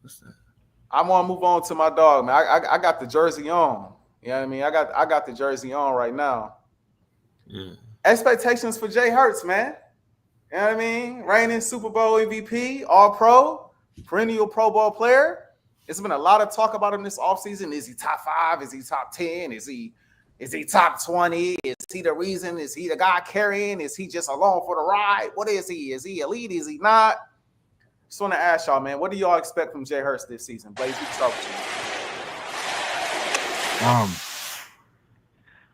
What's that? I want to move on to my dog, man. I got the jersey on. You know what I mean? I got the jersey on right now. Yeah. Expectations for Jay Hurts, man. You know what I mean? Reigning Super Bowl MVP, All Pro, perennial Pro Bowl player. There's been a lot of talk about him this offseason. Is he top 5? Is he top 10? Is he top 20? Is he the reason? Is he the guy carrying? Is he just along for the ride? What is he? Is he elite? Is he not? Just want to ask y'all, man, what do y'all expect from Jay Hurts this season? Blaze, we can start with Um,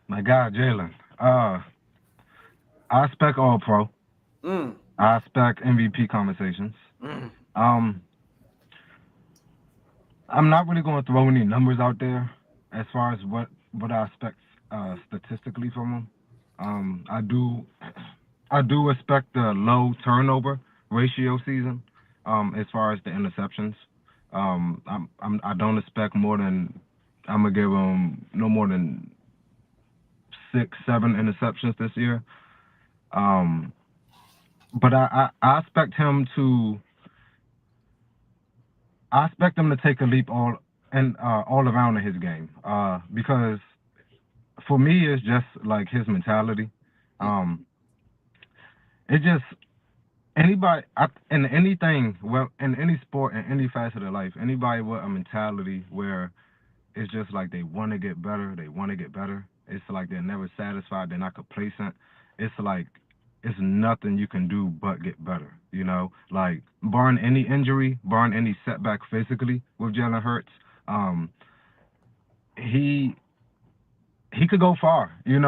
my guy Jalen. I expect All Pro. you. I expect MVP conversations. Mm. Um, I'm not really going to throw any numbers out there as far as what I expect statistically from him. I do expect the low turnover ratio season. As far as the interceptions, I don't expect more than I'm gonna give him no more than 6, 7 interceptions this year. Um, but I expect him to take a leap all around in his game. Because for me, it's just like his mentality. Um, it just in anything, well, in any sport, in any facet of life, anybody with a mentality where it's just like they want to get better, they want to get better. It's like they're never satisfied, they're not complacent. It's like it's nothing you can do but get better. Like barring any injury, barring any setback physically with Jalen Hurts, um, he he could go far. He could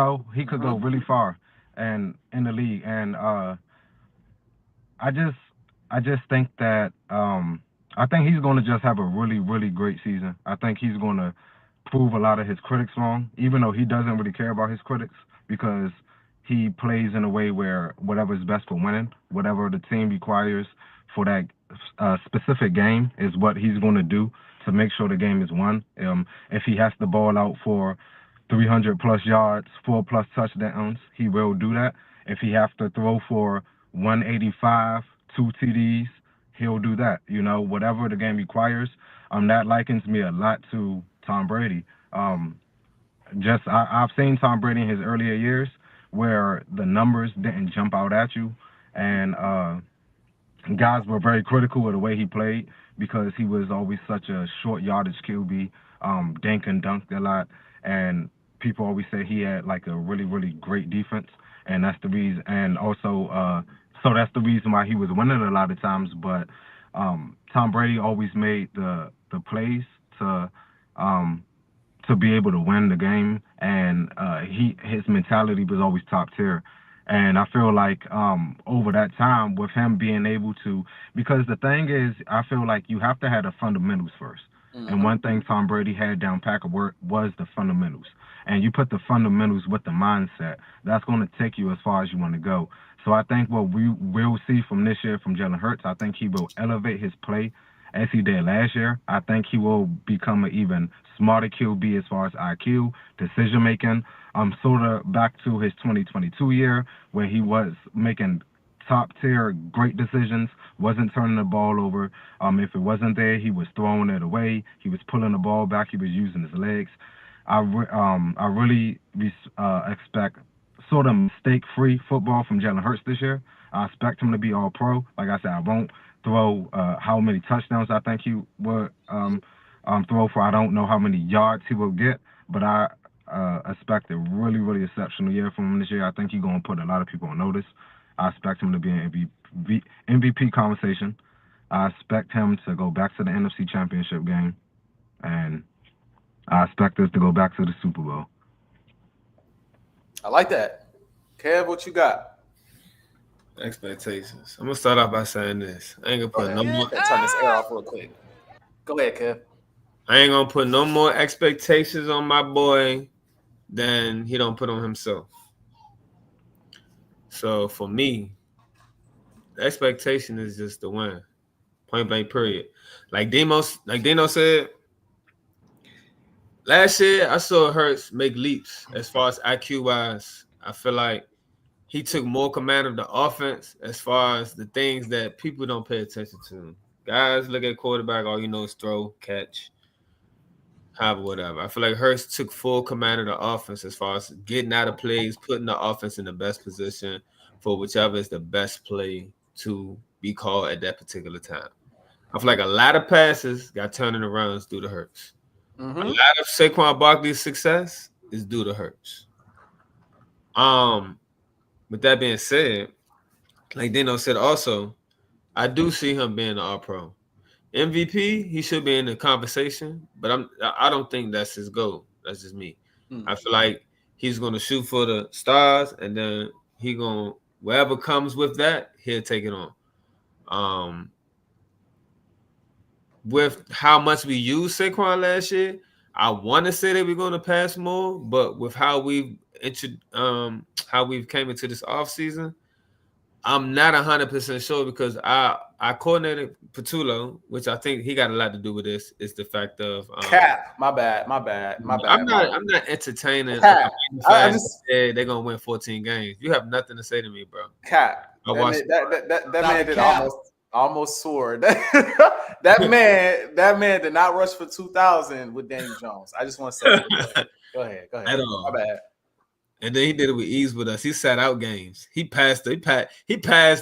go Mm-hmm. really far, and in the league. And I just I just think that I think he's going to just have a really really great season. I think he's going to prove a lot of his critics wrong, even though he doesn't really care about his critics because he plays in a way where whatever is best for winning, whatever the team requires for that specific game is what he's going to do to make sure the game is won. If he has to ball out for 300 plus yards, 4 plus touchdowns, he will do that. If he has to throw for 185, 2 TDs, he'll do that. Whatever the game requires. That likens me a lot to Tom Brady. I've seen Tom Brady in his earlier years where the numbers didn't jump out at you, and guys were very critical of the way he played because he was always such a short yardage QB, dink and dunked a lot, and people always say he had like a really really great defense, and that's the reason. And also, so that's the reason why he was winning a lot of times. But Tom Brady always made the plays to um, to be able to win the game, and his mentality was always top tier. And I feel like over that time, with him being able to, because the thing is, I feel like you have to have the fundamentals first. And Mm-hmm. one thing Tom Brady had down pack of work was the fundamentals. And you put the fundamentals with the mindset, that's going to take you as far as you want to go. So I think what we will see from this year from Jalen Hurts, I think he will elevate his play as he did last year. I think he will become an even smarter QB as far as IQ, decision making. Sort of back to his 2022 year where he was making top tier great decisions, wasn't turning the ball over. If it wasn't there, he was throwing it away. He was pulling the ball back. He was using his legs. I really expect sort of mistake-free football from Jalen Hurts this year. I expect him to be all pro. Like I said, I won't throw how many touchdowns I think he would throw for. I don't know how many yards he will get, but I expect a really, really exceptional year from him this year. I think he's going to put a lot of people on notice. I expect him to be in MVP conversation. I expect him to go back to the NFC Championship game, and I expect us to go back to the Super Bowl. I like that. Kev, what you got? Expectations. I'm gonna start off by saying this. I ain't gonna Go put no ahead. more. Gotta turn this air off real quick. Go ahead, Kev. I ain't gonna put no more expectations on my boy than he don't put on himself. So for me, the expectation is just to win. Point blank. Period. Like Dino said, last year I saw Hurts make leaps as far as IQ wise. I feel like he took more command of the offense as far as the things that people don't pay attention to. Guys look at quarterback, all you know is throw, catch, have whatever. I feel like Hurts took full command of the offense as far as getting out of plays, putting the offense in the best position for whichever is the best play to be called at that particular time. I feel like a lot of passes got turned into runs due to Hurts. A lot of Saquon Barkley's success is due to Hurts. With that being said, like Dino said also, I do see him being an All-Pro. MVP, he should be in the conversation, but I don't think that's his goal. That's just me. I feel like he's gonna shoot for the stars, and then he gonna whatever comes with that, he'll take it on. With how much we used Saquon last year, I want to say that we're gonna pass more, but with how we've came into this offseason, I'm not 100% sure because I coordinated Patulo, which I think he got a lot to do with this. Is the fact of Cap. My bad. I'm not entertaining. I just they're gonna win 14 games. You have nothing to say to me, bro. Cap. That man did almost soared. that man did not rush for 2,000 with Daniel Jones. I just want to say, go ahead. At all. My bad. And then he did it with ease with us. He sat out games. He passed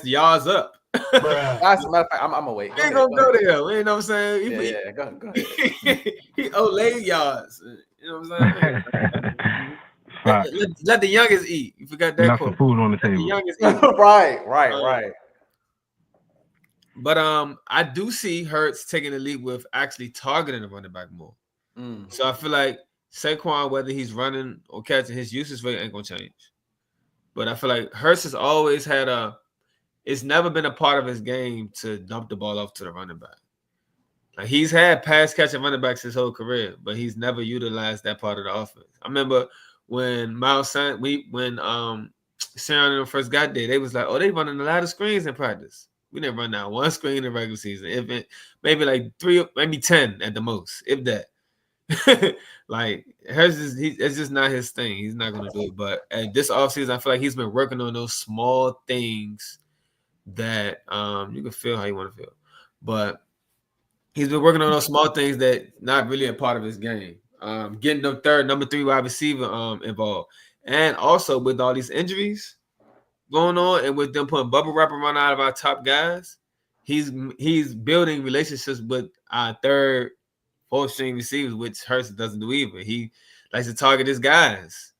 yards up. As a matter of fact, I'm gonna wait. He ain't gonna go there. You know what I'm saying? Go ahead. He Olay yards. You know what I'm saying? let the youngest eat. You forgot that quote. Food on the table. The youngest eat. Right. But I do see Hurts taking the lead with actually targeting the running back more. So I feel like Saquon, whether he's running or catching, his usage rate ain't gonna change. But I feel like Hurts has always had it's never been a part of his game to dump the ball off to the running back. Like he's had pass catching running backs his whole career, but he's never utilized that part of the offense. I remember when Sharon first got there, they was like, "Oh, they running a lot of screens in practice." We didn't run out one screen in regular season. If it maybe like 3, maybe 10 at the most, if that. Like it's just not his thing. He's not gonna do it. But at this offseason, I feel like he's been working on those small things that you can feel how you want to feel. But he's been working on those small things that not really a part of his game. Getting the number 3 wide receiver involved. And also with all these injuries going on and with them putting bubble wrap around out of our top guys, he's building relationships with our 3rd, 4th string receivers, which Hurts doesn't do either. He likes to target his guys.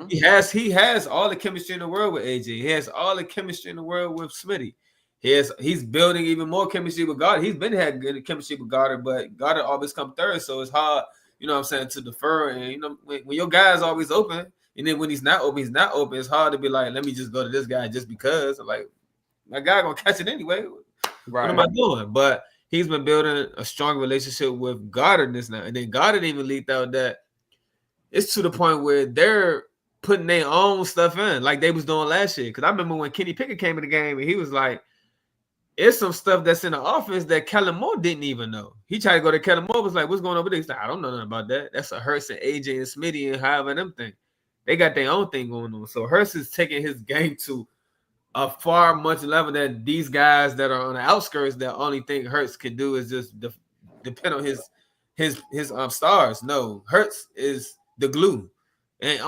He has all the chemistry in the world with AJ. He has all the chemistry in the world with Smitty. He's building even more chemistry with Goddard. He's been had good chemistry with Goddard, but Goddard always come 3rd, so it's hard, you know what I'm saying, to defer. And you know, when your guy's always open, and then when he's not open, it's hard to be like, let me just go to this guy just because. I'm like, my guy gonna catch it anyway. Right. What am I doing? But he's been building a strong relationship with Goddard this now. And then Goddard even leaked out that it's to the point where they're putting their own stuff in like they was doing last year. Because I remember when Kenny Pickett came in the game and he was like, it's some stuff that's in the offense that Kellen Moore didn't even know. He tried to go to Kellen Moore, was like, what's going on with this? He's like, I don't know nothing about that. That's a Hurts and AJ and Smitty and however them thing. They got their own thing going on. So Hurts is taking his game to a far much level that these guys that are on the outskirts that only think Hurts can do is just depend on his stars. No, Hurts is the glue, and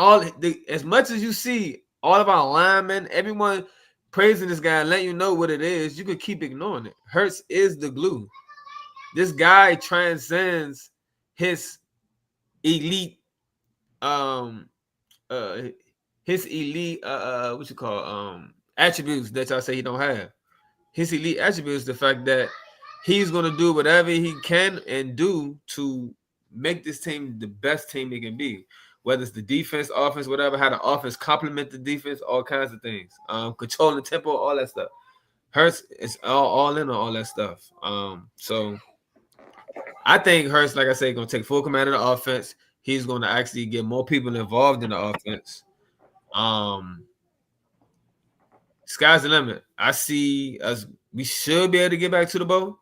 as much as you see all of our linemen, everyone praising this guy and letting you know what it is, you could keep ignoring it. Hurts is the glue. This guy transcends his elite, attributes that y'all say he don't have. His elite attributes, the fact that he's gonna do whatever he can and do to make this team the best team it can be. Whether it's the defense, offense, whatever, how the offense complement the defense, all kinds of things. Controlling the tempo, all that stuff. Hurts is all in on all that stuff. So I think Hurts, like I said, gonna take full command of the offense. He's gonna actually get more people involved in the offense. Sky's the limit. I see us. We should be able to get back to the bowl.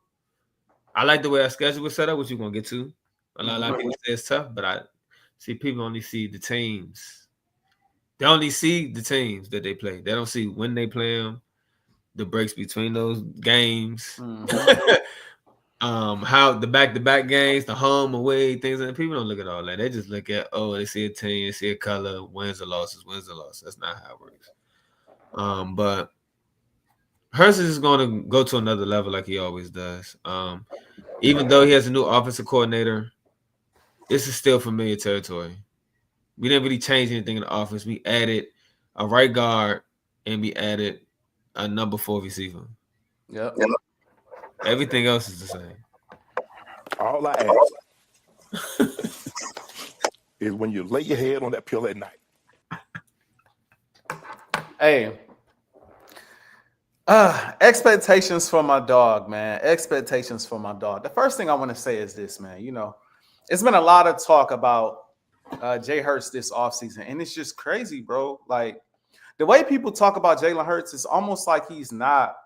I like the way our schedule was set up, which you're gonna get to. A lot of people say it's tough, but I see people only see the teams. They only see the teams that they play. They don't see when they play them, the breaks between those games. how the back-to-back games, the home away things, and people don't look at all that. They just look at they see a team, they see a color, wins or losses. That's not how it works. But Hurts is going to go to another level like he always does. Even though he has a new offensive coordinator, this is still familiar territory. We didn't really change anything in the offense. We added a right guard and we added a number 4 receiver. Yep. Everything else is the same. All I ask is when you lay your head on that pillow at night. Hey, expectations for my dog, man. Expectations for my dog. The first thing I want to say is this, man. You know, it's been a lot of talk about Jay Hurts this offseason, and it's just crazy, bro. Like, the way people talk about Jalen Hurts is almost like he's not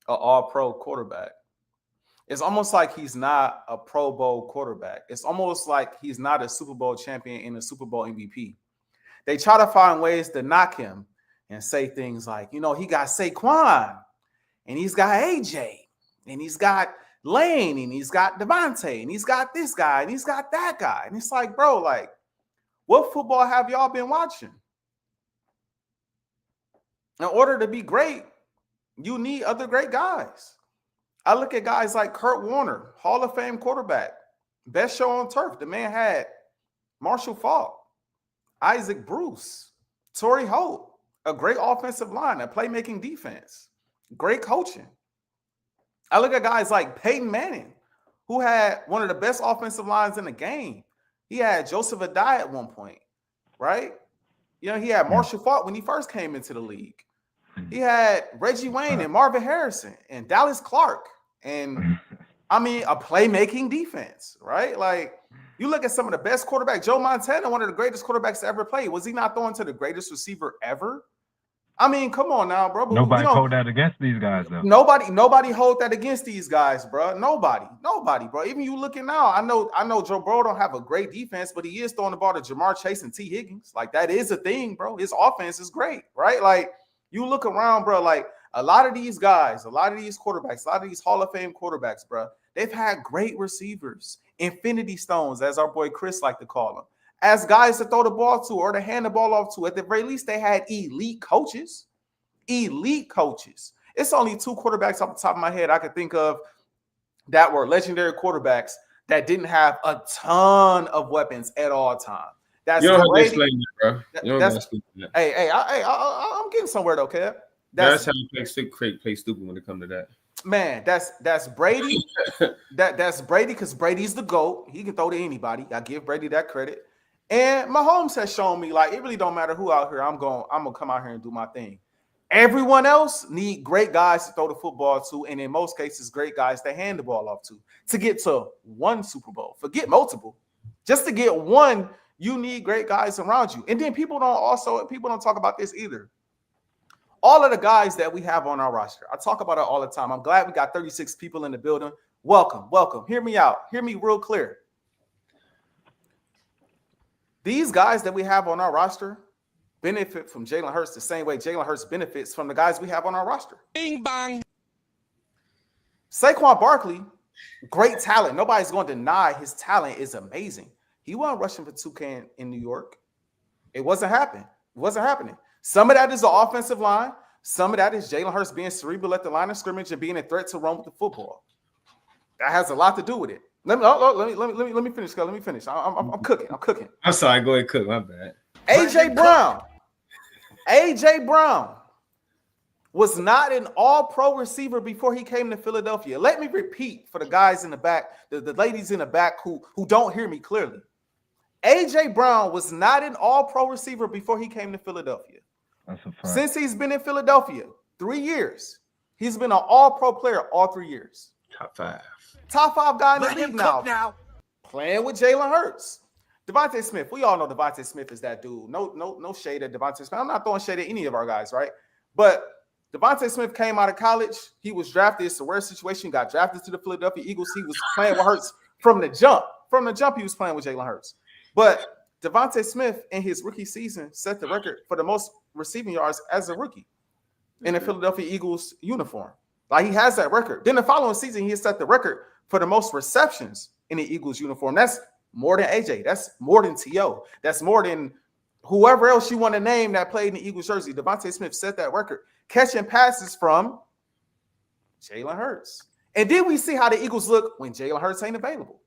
an all-pro quarterback. It's almost like he's not a Pro Bowl quarterback. It's almost like he's not a Super Bowl champion and a Super Bowl MVP. They try to find ways to knock him and say things like, you know, he got Saquon, and he's got AJ, and he's got Lane, and he's got Devontae, and he's got this guy, and he's got that guy. And it's like, bro, like, what football have y'all been watching? In order to be great, you need other great guys. I look at guys like Kurt Warner, Hall of Fame quarterback, best show on turf. The man had Marshall Faulk, Isaac Bruce, Torrey Holt, a great offensive line, a playmaking defense, great coaching. I look at guys like Peyton Manning, who had one of the best offensive lines in the game. He had Joseph Adai at one point, right? You know, he had Marshall Faulk when he first came into the league. He had Reggie Wayne and Marvin Harrison and Dallas Clark and, I mean, a playmaking defense, right? Like, you look at some of the best quarterbacks. Joe Montana, one of the greatest quarterbacks to ever play. Was he not throwing to the greatest receiver ever? I mean, come on now, bro. Nobody hold that against these guys, though. Nobody hold that against these guys, bro. Nobody, bro. Even you looking now, I know Joe Burrow don't have a great defense, but he is throwing the ball to Jamar Chase and T. Higgins. Like, that is a thing, bro. His offense is great, right? Like, you look around, bro, like a lot of these guys, a lot of these quarterbacks, a lot of these Hall of Fame quarterbacks, bro, they've had great receivers, infinity stones, as our boy Chris like to call them, as guys to throw the ball to or to hand the ball off to. At the very least, they had elite coaches. It's only 2 quarterbacks off the top of my head I could think of that were legendary quarterbacks that didn't have a ton of weapons at all times. That's you don't have to Brady. explain that, bro. You don't have to explain that. Hey, I'm getting somewhere though, Kev. That's how you play stupid when it comes to that. Man, that's Brady. that's Brady, because Brady's the GOAT. He can throw to anybody. I give Brady that credit. And Mahomes has shown me, like, it really don't matter who out here. I'm gonna come out here and do my thing. Everyone else need great guys to throw the football to, and in most cases, great guys to hand the ball off to get to one Super Bowl. Forget multiple. Just to get one, you need great guys around you. And then people don't talk about this either. All of the guys that we have on our roster, I talk about it all the time. I'm glad we got 36 people in the building. Welcome. Hear me out. Hear me real clear. These guys that we have on our roster benefit from Jalen Hurts the same way Jalen Hurts benefits from the guys we have on our roster. Bing bang. Saquon Barkley, great talent. Nobody's going to deny his talent is amazing. He wasn't rushing for 2K in New York. It wasn't happening. Some of that is the offensive line. Some of that is Jalen Hurts being cerebral at the line of scrimmage and being a threat to run with the football. That has a lot to do with it. Let me finish. Let me finish. I'm cooking. I'm sorry. Go ahead, cook. My bad. AJ Brown was not an all-pro receiver before he came to Philadelphia. Let me repeat for the guys in the back, the ladies in the back who don't hear me clearly. AJ Brown was not an all-pro receiver before he came to Philadelphia. That's a fact. Since he's been in Philadelphia, 3 years, he's been an all-pro player all 3 years. Top 5 guy in the league now. Playing with Jalen Hurts. Devontae Smith, we all know Devontae Smith is that dude. No shade at Devontae Smith. I'm not throwing shade at any of our guys, right? But Devontae Smith came out of college. He was drafted. It's a rare situation. Got drafted to the Philadelphia Eagles. He was playing with Hurts from the jump. From the jump, he was playing with Jalen Hurts. But Devontae Smith in his rookie season set the record for the most receiving yards as a rookie in a Philadelphia Eagles uniform. Like, he has that record. Then the following season, he set the record for the most receptions in the Eagles uniform. That's more than AJ. That's more than T.O. That's more than whoever else you want to name that played in the Eagles jersey. Devontae Smith set that record. Catching passes from Jalen Hurts. And then we see how the Eagles look when Jalen Hurts ain't available.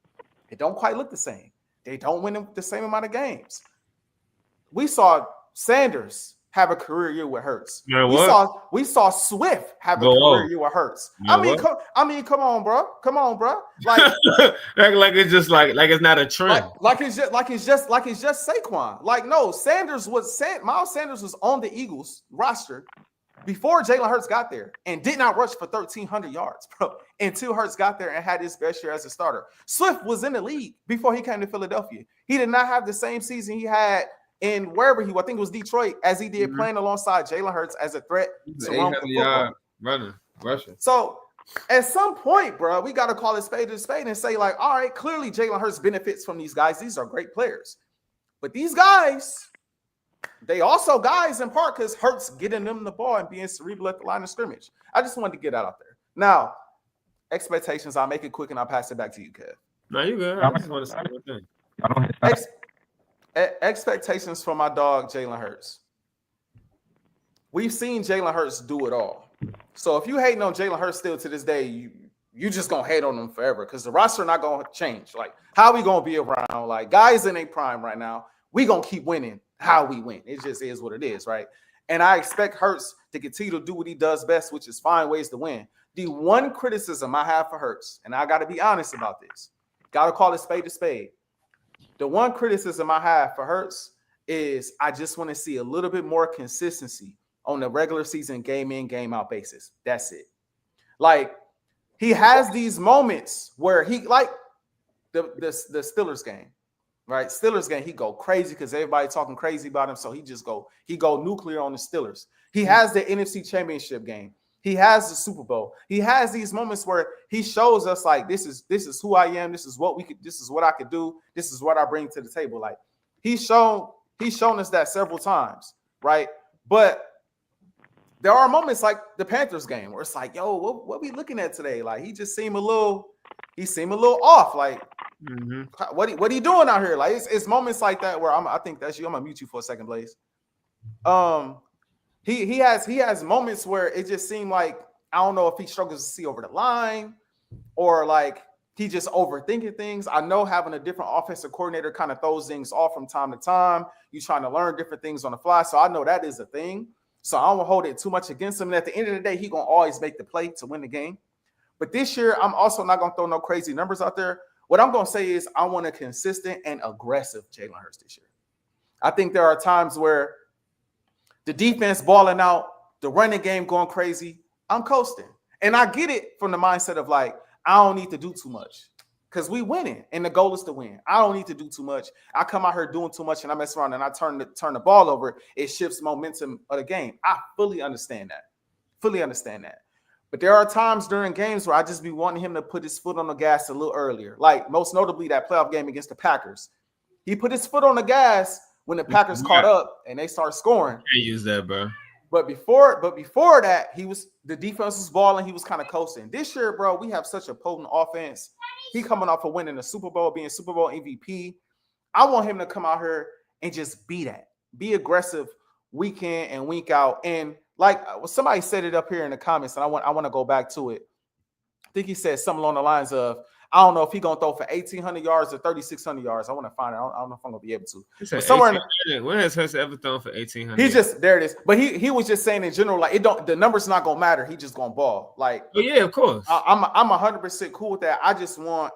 It don't quite look the same. They don't win the same amount of games. We saw Sanders have a career year with Hurts. You know We saw Swift have a career year with Hurts. You know come on, bro. Come on, bro. Like, like it's just like it's not a trend. Like it's just Saquon. Like, no, Miles Sanders was on the Eagles roster before Jalen Hurts got there and did not rush for 1,300 yards, bro, until Hurts got there and had his best year as a starter. Swift was in the league before he came to Philadelphia. He did not have the same season he had in wherever I think it was Detroit, as he did playing alongside Jalen Hurts as a threat to run for football. Rushing. So at some point, bro, we got to call it spade to spade and say, like, all right, clearly Jalen Hurts benefits from these guys. These are great players. But these guys, they also guys in part because Hurts getting them the ball and being cerebral at the line of scrimmage. I just wanted to get that out there. Now, expectations, I'll make it quick and I'll pass it back to you, Kev. No, you good. I just want to say one thing. Expectations for my dog, Jalen Hurts. We've seen Jalen Hurts do it all. So if you hating on Jalen Hurts still to this day, you just going to hate on him forever because the roster not going to change. Like, how we going to be around? Like, guys in a prime right now, we going to keep winning how we win. It just is what it is, right? And I expect Hurts to continue to do what he does best, which is find ways to win. The one criticism I have for Hurts, and I got to be honest about this, got to call it spade to spade. The one criticism I have for Hurts is I just want to see a little bit more consistency on the regular season game in, game out basis. That's it. Like, he has these moments where he, like the Steelers game, right? Steelers game, he go crazy because everybody talking crazy about him, so he go nuclear on the Steelers. He has the NFC Championship game. He has the Super Bowl. He has these moments where he shows us like this is who I am. This is what I could do. This is what I bring to the table. Like he's shown us that several times, right? But there are moments like the Panthers game where it's like, yo, what we looking at today? Like he seemed a little off. Like what are you doing out here? Like it's moments like that where I think that's you. I'm gonna mute you for a second, Blaze. He has moments where it just seemed like I don't know if he struggles to see over the line or like he just overthinking things. I know having a different offensive coordinator kind of throws things off from time to time. You're trying to learn different things on the fly. So I know that is a thing. So I won't hold it too much against him. And at the end of the day, he's going to always make the play to win the game. But this year, I'm also not going to throw no crazy numbers out there. What I'm going to say is I want a consistent and aggressive Jalen Hurts this year. I think there are times where the defense balling out, the running game going crazy, I'm coasting. And I get it from the mindset of like, I don't need to do too much because we winning and the goal is to win. I don't need to do too much. I come out here doing too much and I mess around and I turn the ball over. It shifts momentum of the game. I fully understand that. But there are times during games where I just be wanting him to put his foot on the gas a little earlier. Like most notably that playoff game against the Packers. He put his foot on the gas when the Packers caught up and they start scoring. Can't use that, bro. But before that, the defense was balling. He was kind of coasting. This year, bro, we have such a potent offense. He coming off of winning the Super Bowl, being Super Bowl MVP. I want him to come out here and just be aggressive week in and week out. And like somebody said it up here in the comments, and I want to go back to it. I think he said something along the lines of, I don't know if he's going to throw for 1,800 yards or 3,600 yards. I want to find it. I don't know if I'm going to be able to. But somewhere when has Hurts ever thrown for 1,800? He's just, there it is. But he was just saying in general, like the number's not going to matter. He just going to ball. Like, oh yeah, of course. I'm 100% cool with that. I understand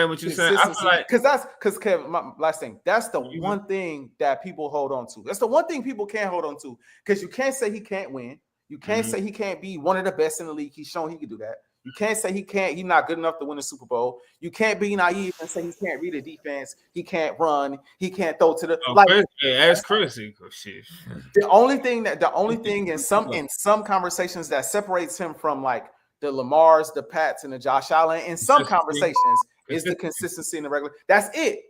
what you're saying. I feel like because Kevin, my last thing, that's the one thing that people hold on to. That's the one thing people can't hold on to because you can't say he can't win. You can't say he can't be one of the best in the league. He's shown he can do that. You can't say he's not good enough to win a Super Bowl. You can't be naive and say he can't read a defense. He can't run. He can't throw to the ask Chris. The only thing in some conversations that separates him from like the Lamars, the Pats, and the Josh Allen in some conversations is the consistency in the regular. That's it.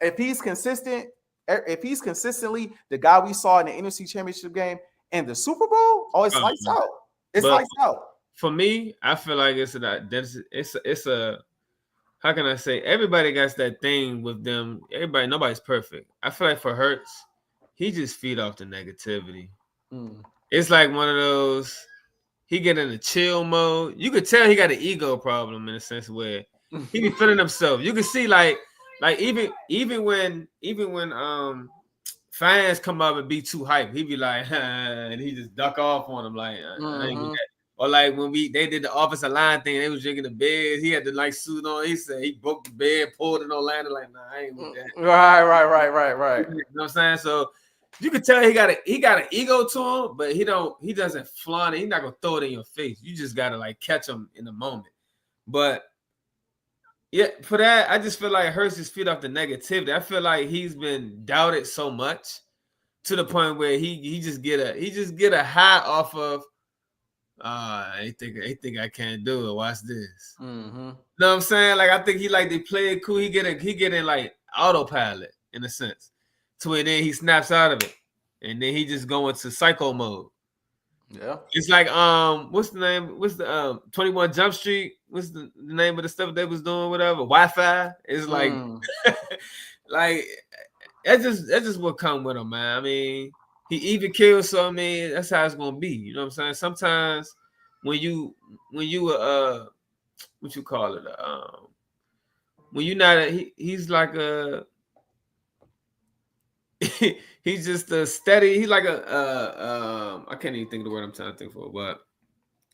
If he's consistent, if he's consistently the guy we saw in the NFC Championship game and the Super Bowl, it's lights out. It's lights out. for me, I feel like it's a how can I say? Everybody got that thing with them. Nobody's perfect. I feel like for Hurts, he just feed off the negativity. It's like one of those. He get in a chill mode. You could tell he got an ego problem in a sense where he be feeling himself. You can see like even when fans come up and be too hyped, he be like, and he just duck off on them like, I ain't with that. Or like when they did the offensive line thing, they was drinking the bed. He had the like suit on. He said he broke the bed, pulled it on landing like, nah, I ain't with that. Right. You know what I'm saying? So you can tell he got an ego to him, but he doesn't flaunt it. He's not gonna throw it in your face. You just gotta like catch him in the moment. But yeah, for that, I just feel like Hurts just feed off the negativity. I feel like he's been doubted so much to the point where he just get a high off of they think I can't do it. Watch this. You know what I'm saying? Like I think they play it cool. He get in like autopilot in a sense. To where then he snaps out of it. And then he just go into psycho mode. Yeah. It's like what's the name? What's the 21 Jump Street? What's the name of the stuff they was doing? Whatever. Wi-Fi. It's like like that's just what come with him, man. I mean, he even kills, so I mean, that's how it's gonna be. You know what I'm saying? Sometimes when you what you call it? When you're not he's like a he's just a steady. He's like I can't even think of the word I'm trying to think for, but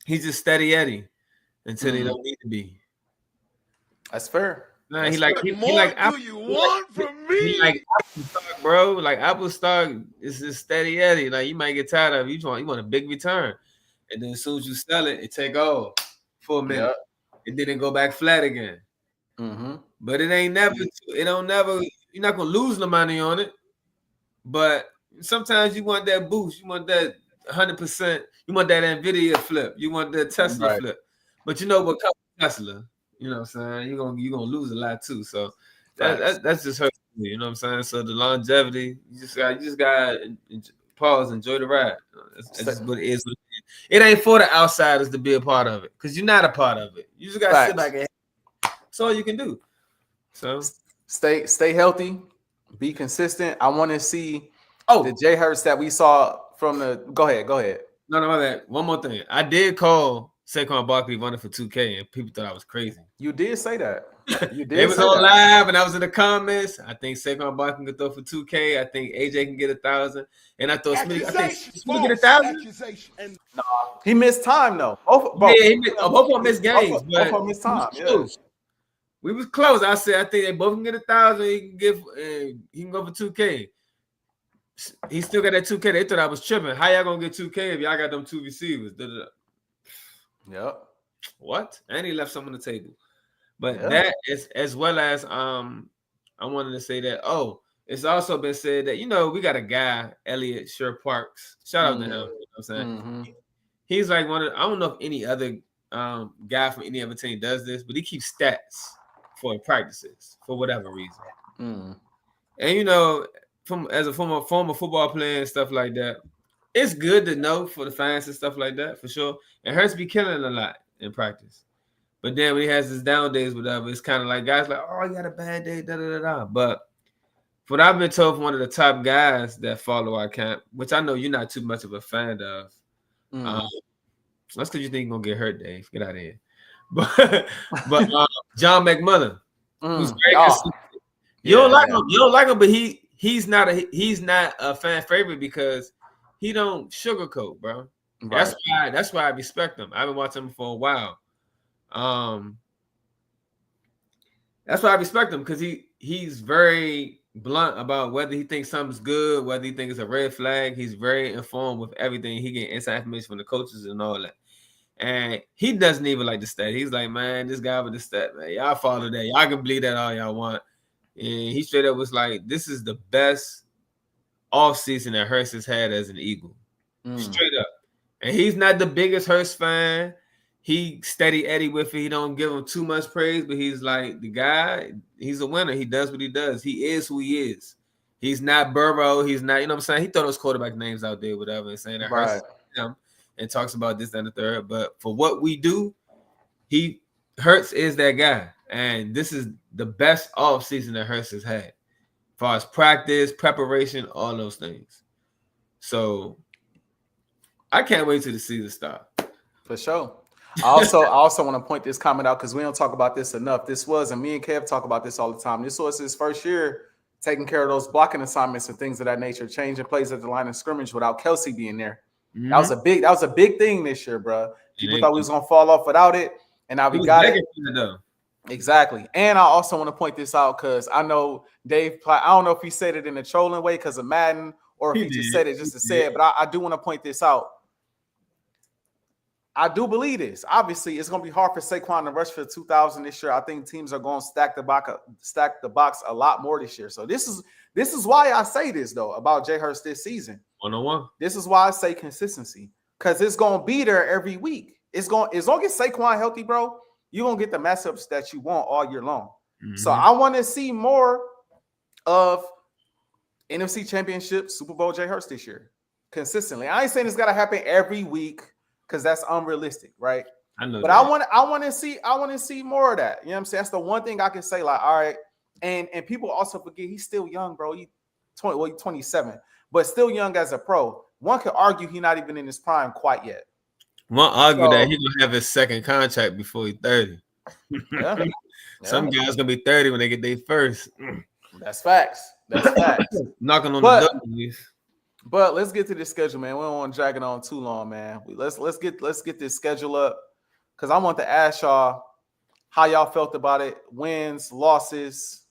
he's just steady Eddie until they don't need to be. That's fair. Nah, he like you want from me? He like Apple stock, bro. Like Apple stock is just steady Eddie. Like you might get tired of it. You want a big return, and then as soon as you sell it, it take off for a minute, and then it go back flat again. But it ain't never. It don't never. You're not gonna lose the money on it. But sometimes you want that boost. You want that 100%. You want that NVIDIA flip. You want that Tesla flip. But you know what comes with Tesla? You know what I'm saying? You're gonna lose a lot too. So that's just hurt me. You know what I'm saying? So the longevity, you just got pause, enjoy the ride. That's just what it is. It ain't for the outsiders to be a part of it because you're not a part of it. You just gotta sit back and that's all you can do. So stay healthy. Be consistent. I want to see the Jay Hurts that we saw from the. Go ahead. No, that. One more thing. I did call Saquon Barkley running for 2K, and people thought I was crazy. You did say that. You did. It was on live, and I was in the comments. I think Saquon Barkley can throw for 2K. I think AJ can get 1,000, and I thought Smith can get 1,000. No, he missed time though. Both of them missed games. Both of them missed time. Yeah. We was close. I said, I think they both can get 1,000. He can go for 2K. He still got that 2K. They thought I was tripping. How y'all gonna get 2K if y'all got them two receivers? Yep. What? And he left some on the table. But that is as well as I wanted to say that. It's also been said that we got a guy, Elliot Sher Parks. Shout out to him. You know what I'm saying? He's like one of I don't know if any other guy from any other team does this, but he keeps stats for practices for whatever reason. And as a former football player and stuff like that, it's good to know for the fans and stuff like that for sure. And Hurts be killing a lot in practice, but then when he has his down days, whatever, it's kind of like guys like, oh, you got a bad day, da da da da. But what I've been told from one of the top guys that follow our camp, which I know you're not too much of a fan of. That's because you think you're gonna get hurt, Dave. Get out of here. But John McMullen, who's very consistent. You don't like him, but he's not a fan favorite because he don't sugarcoat, bro. Right. That's why I respect him. I've been watching him for a while. That's why I respect him because he's very blunt about whether he thinks something's good, whether he thinks it's a red flag. He's very informed with everything. He get inside information from the coaches and all that. And he doesn't even like the stat. He's like, man, this guy with the stat, man, y'all follow that. Y'all can believe that all y'all want. And he straight up was like, this is the best offseason that Hurts has had as an Eagle. Straight up. And he's not the biggest Hurts fan. He steady Eddie with it. He don't give him too much praise, but he's like the guy, he's a winner. He does what he does. He is who he is. He's not Burrow. He's not, you know what I'm saying? He throw those quarterback names out there, whatever, and saying that Hurts is him. and talks about this and the third. But for what we do, Hurts is that guy. And this is the best off season that Hurts has had. As far as practice, preparation, all those things. So I can't wait till the season starts. For sure. I also want to point this comment out because we don't talk about this enough. And me and Kev talk about this all the time. This was his first year taking care of those blocking assignments and things of that nature, changing plays at the line of scrimmage without Kelsey being there. Mm-hmm. That was a big thing this year, bro. People thought we was gonna fall off without it, and now we got it. Exactly. And I also want to point this out because I know Dave. I don't know if he said it in a trolling way because of Madden or if he just said it just to say it, but I do want to point this out. I do believe this. Obviously, it's going to be hard for Saquon to rush for 2,000 this year. I think teams are going to stack the box a lot more this year. So this is why I say this though about Jay Hurts this season. 101. This is why I say consistency because it's going to be there every week. As long as Saquon healthy, bro, you're going to get the matchups that you want all year long. Mm-hmm. So I want to see more of NFC Championship, Super Bowl Jay Hurts this year consistently. I ain't saying it's got to happen every week, because that's unrealistic, right? I know. But that. I want to see more of that. You know what I'm saying? That's the one thing I can say, like, all right. And people also forget he's still young, bro. He's 27, but still young as a pro. One could argue he's not even in his prime quite yet. One argue that he's gonna have his second contract before he's 30. Yeah. Some guys gonna be 30 when they get their first. That's facts. Knocking on the door. But let's get to this schedule, man. We don't want to drag it on too long, man. Let's get this schedule up because I want to ask y'all how y'all felt about it. Wins, losses,